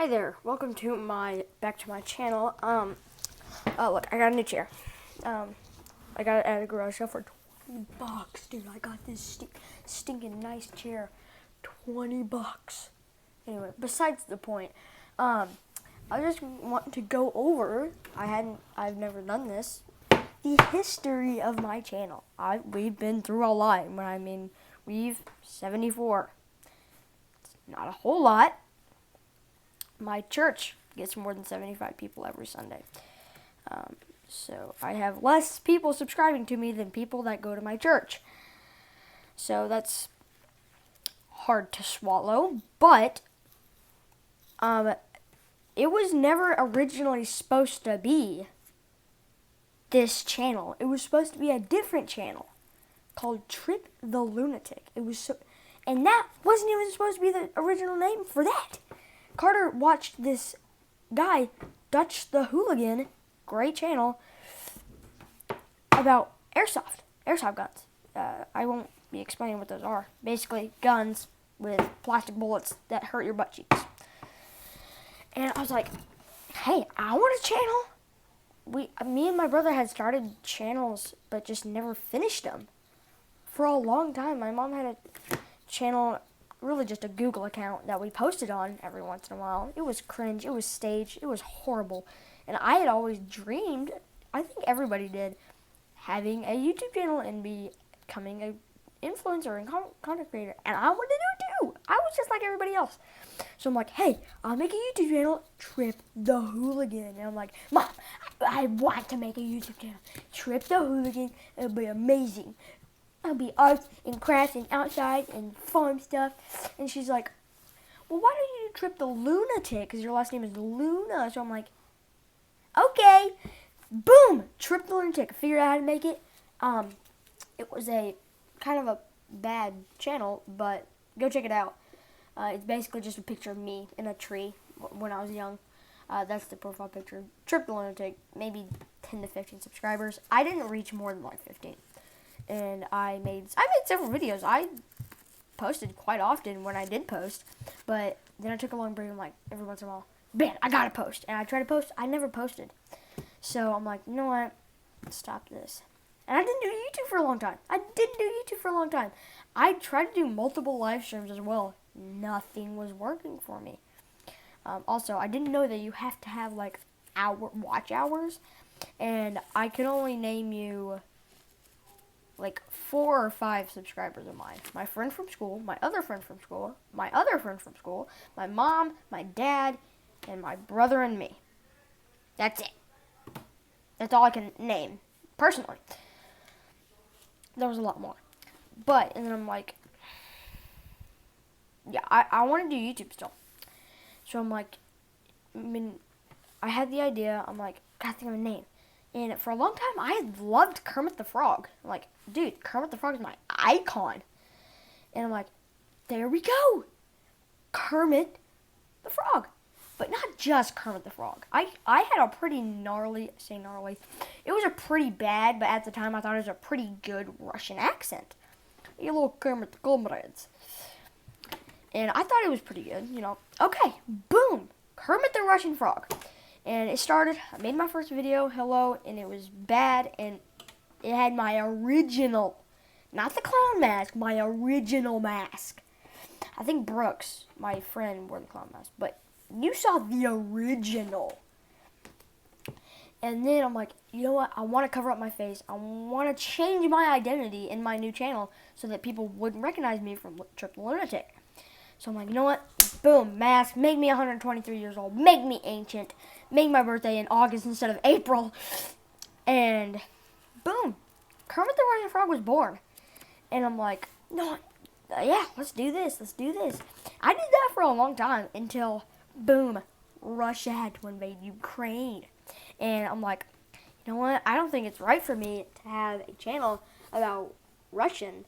Hi there, welcome to back to my channel. Look, I got a new chair. I got it at a garage sale for $20, dude. I got this stinking nice chair, $20. Anyway, besides the point, I just want to go over. I've never done this. The history of my channel. We've been through a lot. When I mean, we've 74. It's not a whole lot. My church gets more than 75 people every Sunday. So I have less people subscribing to me than people that go to my church. So that's hard to swallow, but it was never originally supposed to be this channel. It was supposed to be a different channel called Trip the Lunatic. And that wasn't even supposed to be the original name for that. Carter watched this guy, Dutch the Hooligan, great channel, about airsoft guns. I won't be explaining what those are. Basically, guns with plastic bullets that hurt your butt cheeks. And I was like, hey, I want a channel. Me and my brother had started channels, but just never finished them. For a long time, my mom had a channel, really just a Google account that we posted on every once in a while. It was cringe, it was staged, it was horrible. And I had always dreamed, I think everybody did, having a YouTube channel and becoming an influencer and content creator. And I wanted to do it too. I was just like everybody else. So I'm like, hey, I'll make a YouTube channel, Trip the Hooligan. And I'm like, Mom, I want to make a YouTube channel, Trip the Hooligan. It'll be amazing. I'll be arts and crafts and outside and farm stuff. And she's like, well, why don't you Trip the Lunatic? Because your last name is Luna. So I'm like, okay. Boom! Trip the Lunatic. Figured out how to make it. It was a kind of a bad channel, but go check it out. It's basically just a picture of me in a tree when I was young. That's the profile picture. Trip the Lunatic. Maybe 10 to 15 subscribers. I didn't reach more than like 15. And I made several videos. I posted quite often when I did post, but then I took a long break. I'm like, every once in a while, man, I gotta post. And I tried to post. I never posted. So I'm like, you know what? Stop this. And I didn't do YouTube for a long time. I tried to do multiple live streams as well. Nothing was working for me. Also, I didn't know that you have to have like watch hours, and I can only name you like 4 or 5 subscribers of mine. My friend from school, my other friend from school, my other friend from school, my mom, my dad, and my brother and me. That's it. That's all I can name, personally. There was a lot more. And then I'm like, yeah, I want to do YouTube still. So I'm like, I had the idea. I'm like, gotta think of a name. And for a long time, I had loved Kermit the Frog. I'm like, dude, Kermit the Frog is my icon. And I'm like, there we go. Kermit the Frog. But not just Kermit the Frog. I had a pretty gnarly, it was a pretty bad, but at the time I thought it was a pretty good Russian accent. You little Kermit the Comrades. And I thought it was pretty good, you know. Okay, boom. Kermit the Russian Frog. And it started, I made my first video, hello, and it was bad, and it had my original, not the clown mask, my original mask. I think Brooks, my friend, wore the clown mask, but you saw the original. And then I'm like, you know what, I want to cover up my face. I want to change my identity in my new channel so that people wouldn't recognize me from Trip the Lunatic. So I'm like, you know what? Boom, mask, make me 123 years old, make me ancient, make my birthday in August instead of April, and boom, Kermit the Russian Frog was born. And I'm like, no, yeah, let's do this. I did that for a long time until, boom, Russia had to invade Ukraine. And I'm like, you know what? I don't think it's right for me to have a channel about Russian.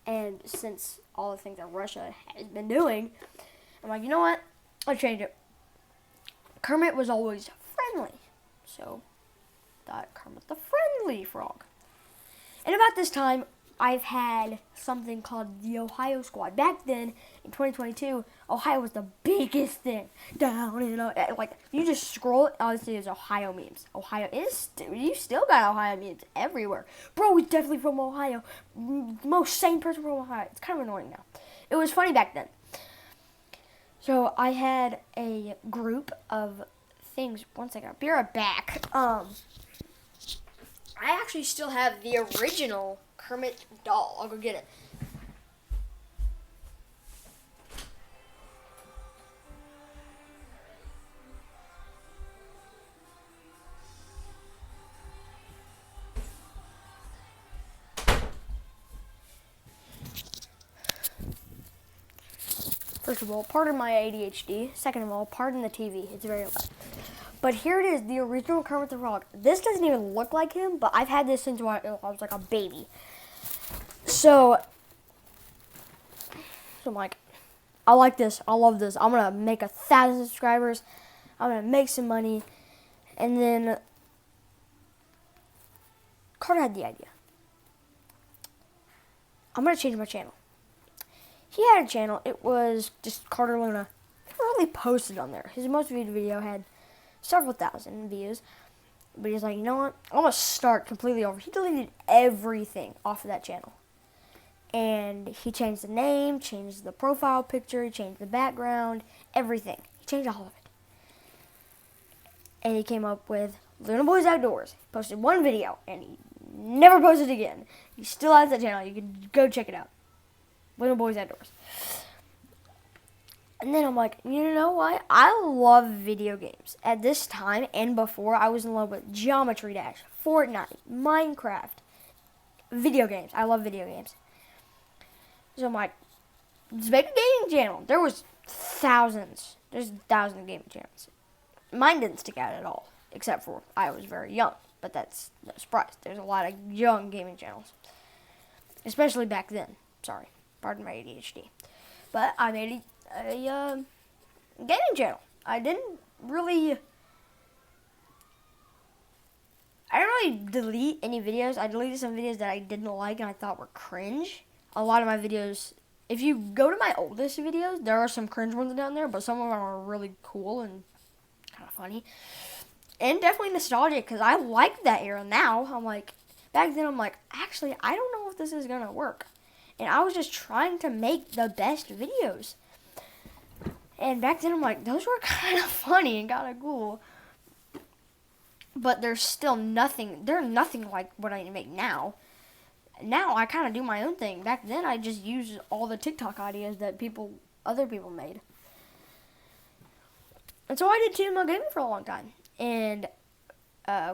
And since all the things that Russia has been doing, I'm like, you know what? I'll change it. Kermit was always friendly. So, thought Kermit the Friendly Frog. And about this time, I've had something called the Ohio Squad. Back then, in 2022, Ohio was the biggest thing. Down in like you just scroll it, obviously there's Ohio memes. Ohio is you still got Ohio memes everywhere. Bro, he's definitely from Ohio. Most sane person from Ohio. It's kind of annoying now. It was funny back then. So I had a group of things. One second, I'll be right back. I actually still have the original Kermit doll. I'll go get it. First of all, pardon my ADHD. Second of all, pardon the TV. It's very loud. But here it is, the original Kermit the Frog. This doesn't even look like him, but I've had this since I was like a baby. So I'm like, I like this. I love this. I'm going to make 1,000 subscribers. I'm going to make some money. And then Carter had the idea. I'm going to change my channel. He had a channel. It was just Carter Luna. He really posted on there. His most viewed video had several thousand views. But he's like, you know what? I'm going to start completely over. He deleted everything off of that channel. And he changed the name, changed the profile picture, changed the background, everything. He changed all of it. And he came up with Luna Boys Outdoors. He posted one video, and he never posted again. He still has that channel. You can go check it out. Luna Boys Outdoors. And then I'm like, you know what? I love video games. At this time and before, I was in love with Geometry Dash, Fortnite, Minecraft, video games. I love video games. So I'm like, let's make a gaming channel. There was thousands. There's thousands of gaming channels. Mine didn't stick out at all, except for I was very young. But that's no surprise. There's a lot of young gaming channels, especially back then. Sorry, pardon my ADHD. But I made a gaming channel. I didn't really delete any videos. I deleted some videos that I didn't like and I thought were cringe. A lot of my videos, if you go to my oldest videos, there are some cringe ones down there, but some of them are really cool and kind of funny. And definitely nostalgic, because I like that era now. I'm like, back then I'm like, actually, I don't know if this is going to work. And I was just trying to make the best videos. And back then I'm like, those were kind of funny and kind of cool. But there's still nothing, they're nothing like what I make now. Now I kind of do my own thing. Back then I just used all the TikTok ideas that other people made. And so I did TML Gaming for a long time. And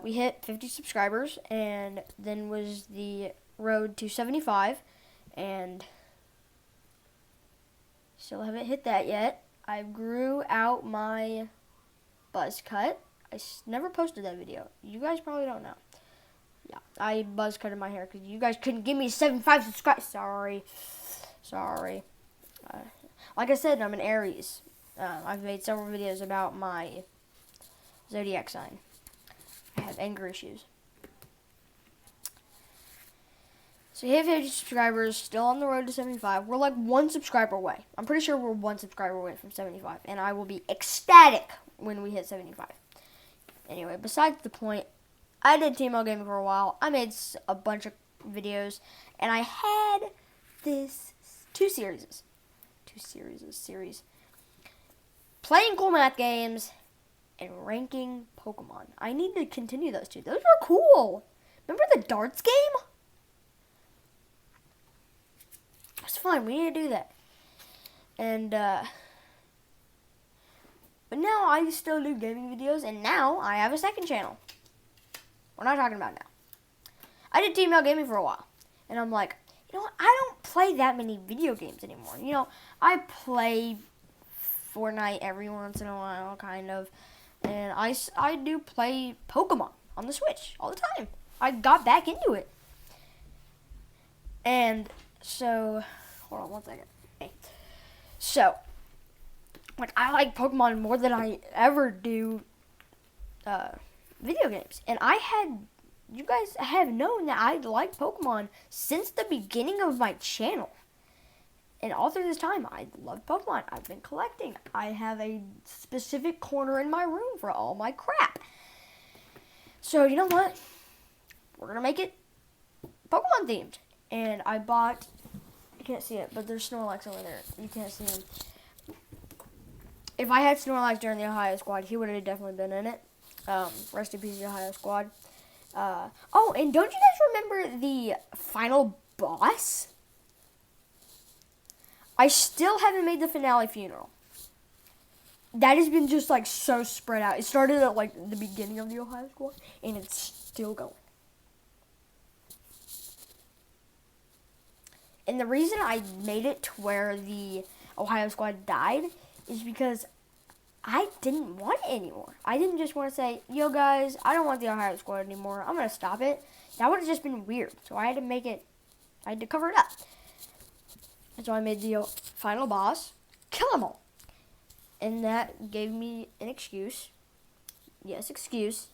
we hit 50 subscribers, and then was the road to 75. And still haven't hit that yet. I grew out my buzz cut. I never posted that video. You guys probably don't know. Yeah, I buzz cutted my hair because you guys couldn't give me 75 subscribers. Sorry. Like I said, I'm an Aries. I've made several videos about my zodiac sign. I have anger issues. So you have 50 subscribers, still on the road to 75. We're like 1 subscriber away. I'm pretty sure we're 1 subscriber away from 75. And I will be ecstatic when we hit 75. Anyway, besides the point, I did TML Gaming for a while. I made a bunch of videos. And I had this series. Playing cool math games and ranking Pokemon. I need to continue those two. Those were cool. Remember the darts game? It was fun. We need to do that. And, but now I still do gaming videos, and now I have a second channel. We're not talking about now. I did TML Gaming for a while, and I'm like, you know what? I don't play that many video games anymore. You know, I play Fortnite every once in a while, kind of. And I do play Pokemon on the Switch all the time. I got back into it. And so, hold on one second. Okay. So, like, I like Pokemon more than I ever do video games. And I had you guys have known that I like Pokemon since the beginning of my channel. And all through this time, I love Pokemon. I've been collecting. I have a specific corner in my room for all my crap. So, you know what? We're going to make it Pokemon themed. And I bought, you can't see it, but there's Snorlax over there. You can't see him. If I had Snorlax during the Ohio Squad, he would have definitely been in it. Rest in peace, the Ohio Squad. Oh, and don't you guys remember the final boss? I still haven't made the finale funeral. That has been just like so spread out. It started at like the beginning of the Ohio Squad, and it's still going. And the reason I made it to where the Ohio Squad died is because I didn't want it anymore. I didn't just want to say, yo guys, I don't want the Ohio Squad anymore. I'm going to stop it. That would have just been weird. So I had to make it, I had to cover it up. And so I made the final boss, kill them all. And that gave me an excuse, yes, excuse,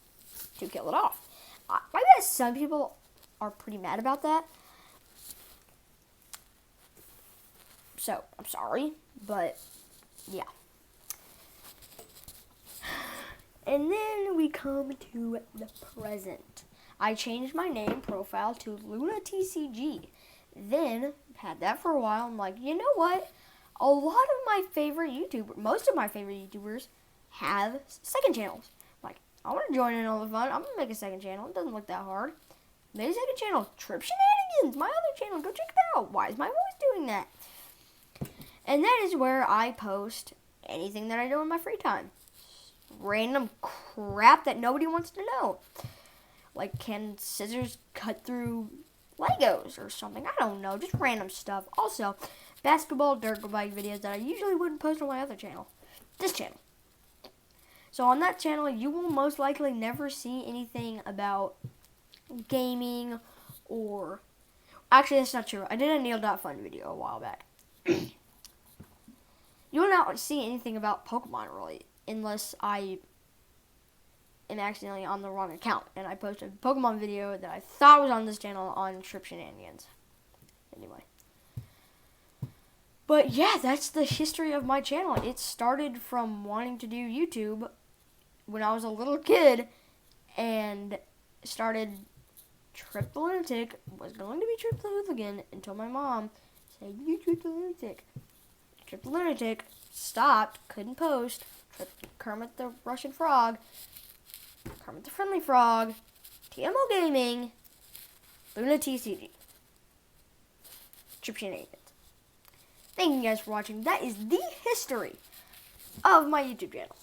to kill it off. I bet some people are pretty mad about that. So, I'm sorry, but yeah. And then we come to the present. I changed my name profile to Luna TCG. Then, had that for a while. I'm like, you know what? A lot of my favorite YouTubers, most of my favorite YouTubers, have second channels. Like, I want to join in all the fun. I'm going to make a second channel. It doesn't look that hard. Made a second channel. Trip Shenanigans, my other channel. Go check it out. Why is my voice doing that? And that is where I post anything that I do in my free time. Random crap that nobody wants to know. Like, can scissors cut through Legos or something? I don't know. Just random stuff. Also, basketball dirt bike videos that I usually wouldn't post on my other channel. This channel. So on that channel, you will most likely never see anything about gaming or... Actually, that's not true. I did a Neil.fun video a while back. You will not see anything about Pokemon, really, unless I am accidentally on the wrong account. And I posted a Pokemon video that I thought was on this channel on Trip Shenanigans. Anyway. But yeah, that's the history of my channel. It started from wanting to do YouTube when I was a little kid. And started Trip the Lunatic. Was going to be Trip the Hooligan until my mom said, you Trip the Lunatic. Trip the Lunatic, stopped, couldn't post, tripped Kermit the Russian Frog, Kermit the Friendly Frog, TMO Gaming, Luna TCG, Trip Shenanigans. Thank you guys for watching. That is the history of my YouTube channel.